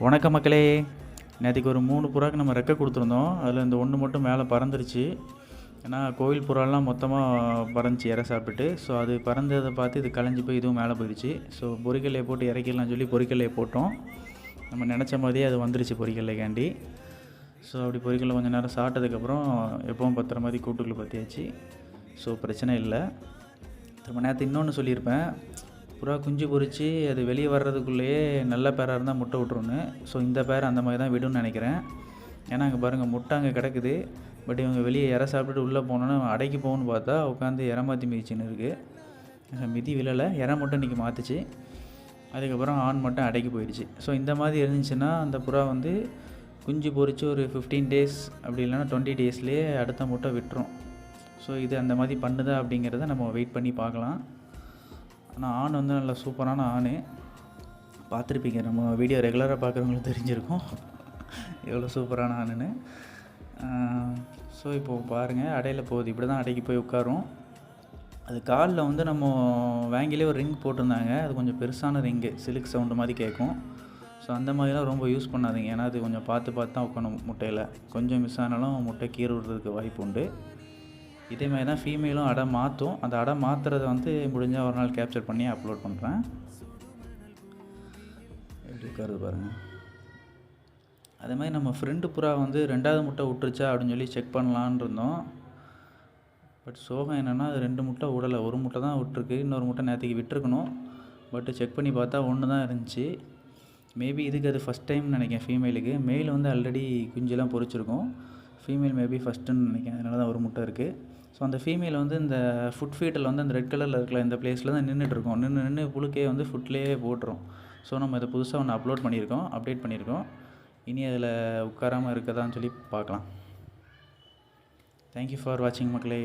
வணக்கம் மக்களே. நேற்றுக்கு ஒரு 3 புறாக்கு நம்ம ரெக்கை கொடுத்துருந்தோம். அதில் இந்த ஒன்று மட்டும் மேலே பறந்துருச்சு. ஏன்னா கோவில் புறாலாம் மொத்தமாக பறந்துச்சு இறை சாப்பிட்டு. ஸோ அது பறந்ததை பார்த்து இது கலைஞ்சி போய் இதுவும் மேலே போயிடுச்சு. ஸோ பொரிக்கல்லையை போட்டு இறக்கிடலாம்னு சொல்லி பொரிக்கல்லையை போட்டோம். நம்ம நினச்ச மாதிரியே அது வந்துருச்சு பொரிக்கல்லைக்காண்டி. ஸோ அப்படி பொரிக்கல்லை கொஞ்சம் நேரம் சாப்பிட்டதுக்கப்புறம் எப்பவும் பத்துற மாதிரி கூட்டுக்குள்ளே பற்றியாச்சு. ஸோ பிரச்சனை இல்லை. திரும்ப நேற்று இன்னொன்று சொல்லியிருப்பேன், புறா குஞ்சு பொரித்து அது வெளியே வர்றதுக்குள்ளேயே நல்ல பேராக இருந்தால் முட்டை விட்ருன்னு. ஸோ இந்த பேர் அந்த மாதிரி தான் விடுன்னு நினைக்கிறேன். ஏன்னா அங்கே பாருங்கள், முட்டை அங்கே கிடக்குது. பட் இவங்க வெளியே இறை சாப்பிட்டுட்டு உள்ளே போனோன்னு அடைக்கி போகணுன்னு பார்த்தா உட்காந்து இறை மாற்றி மிதிச்சின்னு இருக்குது. மிதி விழலை, இறை மட்டும் இன்றைக்கி மாற்றுச்சு. அதுக்கப்புறம் ஆண் மட்டும் அடைக்கி போயிடுச்சு. ஸோ இந்த மாதிரி இருந்துச்சுன்னா அந்த புறா வந்து குஞ்சு பொரித்து ஒரு 15 டேஸ் அப்படி இல்லைன்னா 20 டேஸ்லேயே அடுத்த முட்டை விட்டுரும். ஸோ இது அந்த மாதிரி பண்ணுதா அப்படிங்கிறத நம்ம வெயிட் பண்ணி பார்க்கலாம். ஆனால் ஆண் வந்து நல்லா சூப்பரான ஆண். பார்த்துருப்பீங்க, நம்ம வீடியோ ரெகுலராக பார்க்குறவங்களுக்கு தெரிஞ்சிருக்கும் எவ்வளோ சூப்பரான ஆணுன்னு. ஸோ இப்போது பாருங்கள், அடையில் போகுது. இப்படி தான் அடைக்கு போய் உட்காரும். அது காலில் வந்து நம்ம வாங்கிலே ஒரு ரிங் போட்டிருந்தாங்க. அது கொஞ்சம் பெருசான ரிங்கு, சிலுக்கு சவுண்டு மாதிரி கேட்கும். ஸோ அந்த மாதிரிலாம் ரொம்ப யூஸ் பண்ணாதீங்க. ஏன்னா அது கொஞ்சம் பார்த்து தான் உட்காணும். முட்டையில் கொஞ்சம் மிஸ் ஆனாலும் முட்டை கீறு விடுறதுக்கு வாய்ப்பு உண்டு. இதே மாதிரி தான் ஃபீமேலும் அடை மாற்றும். அந்த அடை மாற்றுறதை வந்து முடிஞ்சால் ஒரு நாள் கேப்சர் பண்ணி அப்லோட் பண்ணுறேன். எப்படி உட்காருது பாருங்கள். அதே மாதிரி நம்ம ஃப்ரெண்டு புறா வந்து 2வது முட்டை விட்டுருச்சா அப்படின்னு சொல்லி செக் பண்ணலான்னு இருந்தோம். பட் சோகம் என்னென்னா, அது 2 முட்டை விடலை, 1 முட்டை தான் விட்டுருக்கு. இன்னொரு முட்டை நேற்றுக்கு விட்டுருக்கணும். பட் செக் பண்ணி பார்த்தா 1 தான் இருந்துச்சு. மேபி இதுக்கு அது ஃபஸ்ட் டைம்னு நினைக்கிறேன் ஃபீமேலுக்கு. மேல் வந்து ஆல்ரெடி குஞ்செல்லாம் பொரிச்சிருக்கும். ஃபீமேல் மேபி ஃபஸ்ட்டுன்னு நினைக்கிறேன். அதனால தான் 1 முட்டை இருக்குது. ஸோ அந்த ஃபீமேல் வந்து இந்த ஃபுட் ஃபீட்டில் வந்து அந்த ரெட் கலரில் இருக்கல இந்த பிளேஸில் தான் நின்றுட்டுருக்கோம். நின்று புழுக்கையே வந்து ஃபுட்லேயே போட்டுரும். ஸோ நம்ம இதை புதுசாக ஒன்று அப்டேட் பண்ணியிருக்கோம். இனி அதில் உட்காராமல் இருக்கதான்னு சொல்லி பார்க்கலாம். தேங்க்யூ ஃபார் வாட்சிங் மக்களே.